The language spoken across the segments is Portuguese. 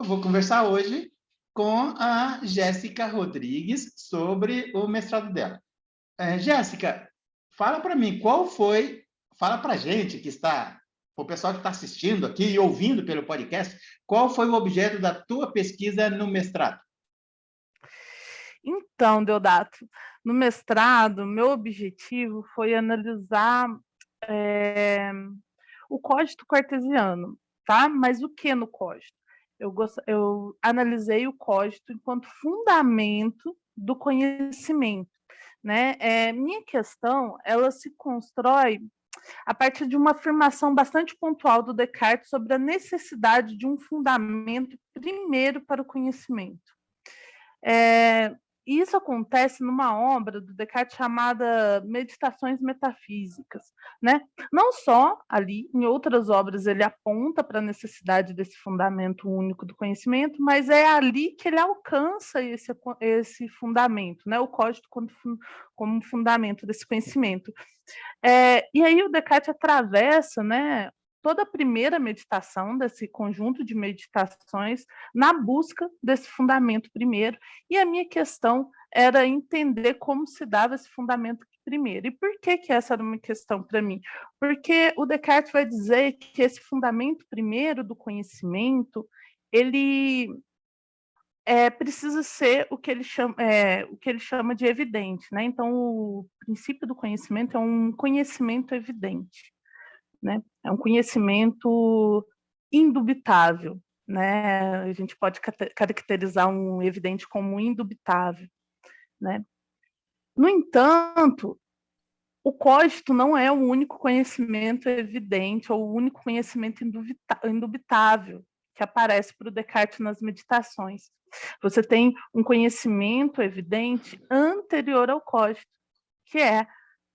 Vou conversar hoje com a Jéssica Rodrigues sobre o mestrado dela. Jéssica, fala para mim, fala para a gente o pessoal que está assistindo aqui e ouvindo pelo podcast, qual foi o objeto da tua pesquisa no mestrado? Então, Deodato, no mestrado, meu objetivo foi analisar o código cartesiano, tá? Mas o que no código? Eu analisei o código enquanto fundamento do conhecimento, né? Minha questão, ela se constrói a partir de uma afirmação bastante pontual do Descartes sobre a necessidade de um fundamento primeiro para o conhecimento. Isso acontece numa obra do Descartes chamada Meditações Metafísicas, né? Não só ali, em outras obras ele aponta para a necessidade desse fundamento único do conhecimento, mas é ali que ele alcança esse fundamento, né? O código como fundamento desse conhecimento. E aí o Descartes atravessa, né, toda a primeira meditação desse conjunto de meditações na busca desse fundamento primeiro, e a minha questão era entender como se dava esse fundamento primeiro. E por que essa era uma questão para mim? Porque o Descartes vai dizer que esse fundamento primeiro do conhecimento, ele precisa ser o que ele chama de evidente, né? Então, o princípio do conhecimento é um conhecimento evidente, né? É um conhecimento indubitável, né? A gente pode caracterizar um evidente como indubitável, né? No entanto, o cogito não é o único conhecimento evidente ou o único conhecimento indubitável que aparece para o Descartes nas meditações. Você tem um conhecimento evidente anterior ao cogito, que é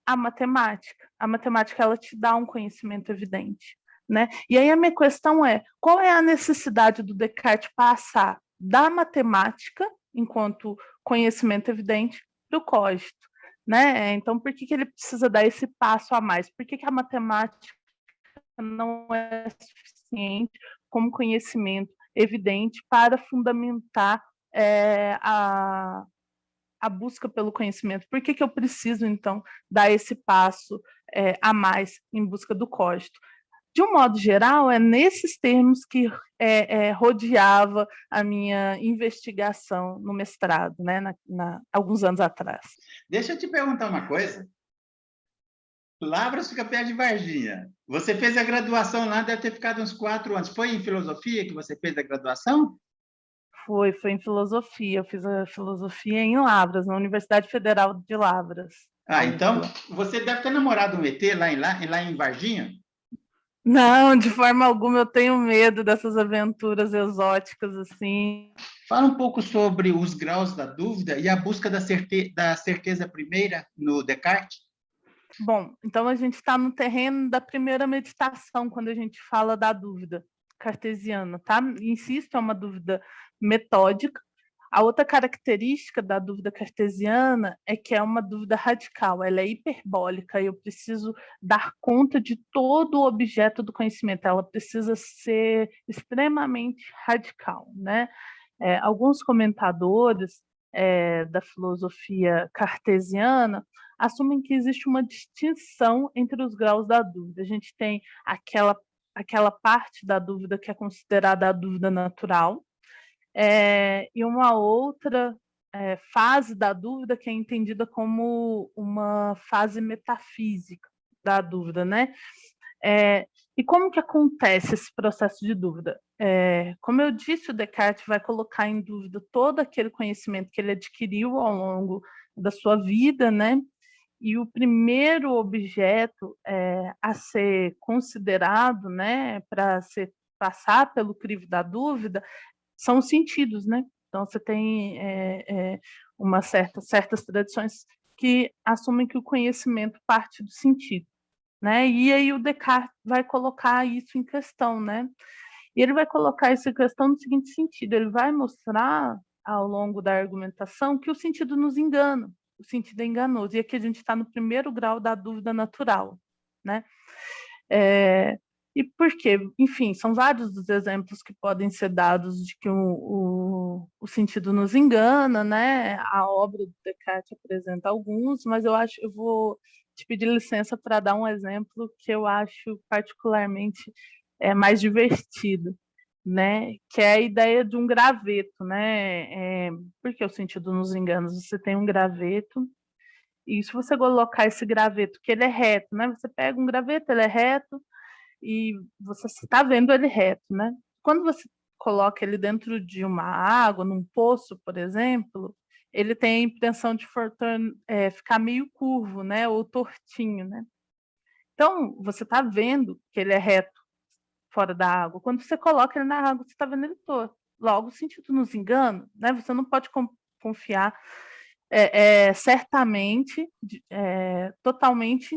a matemática. A matemática, ela te dá um conhecimento evidente, né? E aí a minha questão é, qual é a necessidade do Descartes passar da matemática, enquanto conhecimento evidente, para o cogito, né? Então, por que ele precisa dar esse passo a mais? Por que a matemática não é suficiente como conhecimento evidente para fundamentar a busca pelo conhecimento? Por que eu preciso, então, dar esse passo a mais em busca do cogito? De um modo geral, é nesses termos que rodeava a minha investigação no mestrado, né, alguns anos atrás. Deixa eu te perguntar uma coisa. Lavras fica perto de Varginha. Você fez a graduação lá, deve ter ficado uns 4 anos. Foi em filosofia que você fez a graduação? Foi em filosofia. Eu fiz a filosofia em Lavras, na Universidade Federal de Lavras. Então você deve ter namorado um ET lá em Varginha? Não, de forma alguma. Eu tenho medo dessas aventuras exóticas assim. Fala um pouco sobre os graus da dúvida e a busca da certeza primeira no Descartes. Bom, então a gente está no terreno da primeira meditação, quando a gente fala da dúvida cartesiana, tá? Insisto, é uma dúvida metódica. A outra característica da dúvida cartesiana é que é uma dúvida radical, ela é hiperbólica, eu preciso dar conta de todo o objeto do conhecimento, ela precisa ser extremamente radical, né? Alguns comentadores da filosofia cartesiana assumem que existe uma distinção entre os graus da dúvida. A gente tem aquela parte da dúvida que é considerada a dúvida natural, e uma outra fase da dúvida que é entendida como uma fase metafísica da dúvida, né? E como que acontece esse processo de dúvida? Como eu disse, o Descartes vai colocar em dúvida todo aquele conhecimento que ele adquiriu ao longo da sua vida, né? E o primeiro objeto a ser considerado, né, para passar pelo crivo da dúvida, são os sentidos, né? Então você tem certas tradições que assumem que o conhecimento parte do sentido, né? E aí o Descartes vai colocar isso em questão, né? E ele vai colocar isso em questão no seguinte sentido: ele vai mostrar ao longo da argumentação que o sentido nos engana, o sentido é enganoso. E aqui a gente está no primeiro grau da dúvida natural, né? E por quê? Enfim, são vários os exemplos que podem ser dados de que o sentido nos engana, né? A obra do Descartes apresenta alguns, mas eu vou te pedir licença para dar um exemplo que eu acho particularmente mais divertido, né? Que é a ideia de um graveto, né? Porque o sentido nos engana, você tem um graveto, e se você colocar esse graveto, que ele é reto, né? Você pega um graveto, ele é reto, e você está vendo ele reto, né? Quando você coloca ele dentro de uma água, num poço, por exemplo, ele tem a intenção de ficar meio curvo, né? Ou tortinho, né? Então, você está vendo que ele é reto fora da água. Quando você coloca ele na água, você está vendo ele torto. Logo, o sentido nos engana, né? Você não pode confiar certamente, totalmente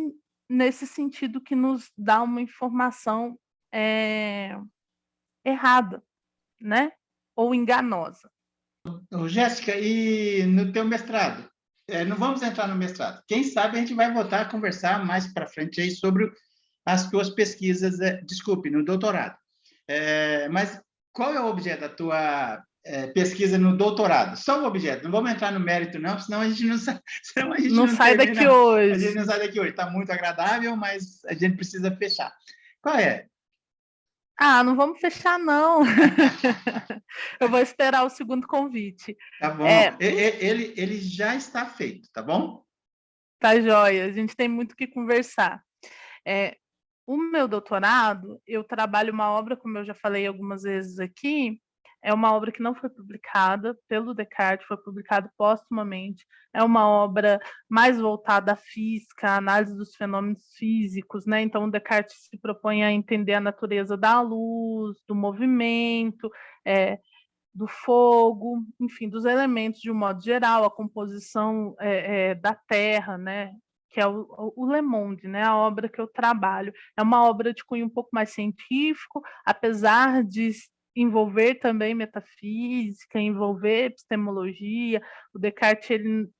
nesse sentido que nos dá uma informação errada, né? Ou enganosa. Ô, Jéssica, e no teu mestrado? Não vamos entrar no mestrado. Quem sabe a gente vai voltar a conversar mais para frente aí sobre as tuas pesquisas, desculpe, no doutorado. Mas qual é o objeto da tua pesquisa no doutorado? Só o objeto, não vamos entrar no mérito, não, senão a gente não, senão a gente Não não sai termina. daqui A gente hoje. não sai daqui hoje. Está muito agradável, mas a gente precisa fechar. Qual é? Ah, não vamos fechar, não. Eu vou esperar o segundo convite. Tá bom. Ele já está feito, tá bom? Tá joia, a gente tem muito o que conversar. O meu doutorado, eu trabalho uma obra, como eu já falei algumas vezes aqui, é uma obra que não foi publicada pelo Descartes, foi publicada póstumamente. É uma obra mais voltada à física, à análise dos fenômenos físicos, né? Então, o Descartes se propõe a entender a natureza da luz, do movimento, do fogo, enfim, dos elementos de um modo geral, a composição da Terra, né? Que é o Le Monde, né? A obra que eu trabalho. É uma obra de cunho um pouco mais científico, apesar de envolver também metafísica, envolver epistemologia. O Descartes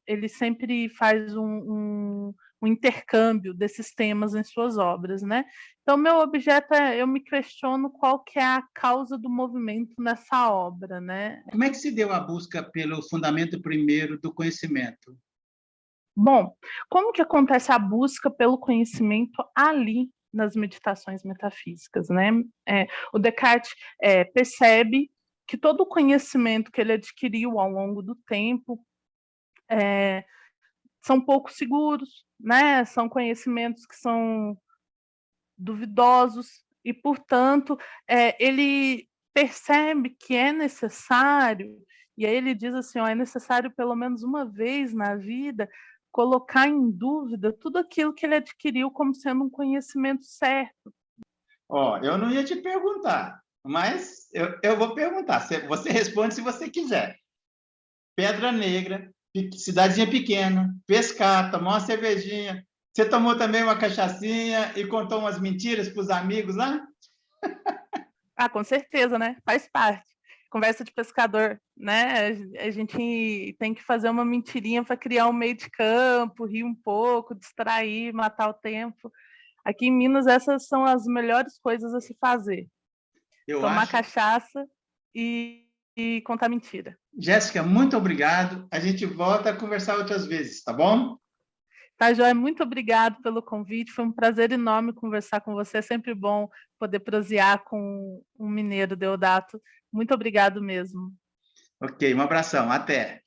ele sempre faz um intercâmbio desses temas em suas obras, né? Então, meu objeto eu me questiono qual que é a causa do movimento nessa obra, né? Como é que se deu a busca pelo fundamento primeiro do conhecimento? Bom, como que acontece a busca pelo conhecimento ali nas meditações metafísicas, né? O Descartes percebe que todo o conhecimento que ele adquiriu ao longo do tempo são pouco seguros, né? São conhecimentos que são duvidosos e, portanto, ele percebe que é necessário, e aí ele diz assim, é necessário pelo menos uma vez na vida colocar em dúvida tudo aquilo que ele adquiriu como sendo um conhecimento certo. Eu não ia te perguntar, mas eu vou perguntar. Você responde se você quiser. Pedra Negra, cidadezinha pequena, pescar, tomar uma cervejinha. Você tomou também uma cachaçinha e contou umas mentiras para os amigos lá? Ah, com certeza, né? Faz parte. Conversa de pescador, né? A gente tem que fazer uma mentirinha para criar um meio de campo, rir um pouco, distrair, matar o tempo. Aqui em Minas, essas são as melhores coisas a se fazer. Tomar cachaça e contar mentira. Jéssica, muito obrigado. A gente volta a conversar outras vezes, tá bom? Tá, Joia? Muito obrigado pelo convite. Foi um prazer enorme conversar com você. É sempre bom poder prosear com um mineiro, Deodato. Muito obrigado mesmo. Ok, um abração. Até.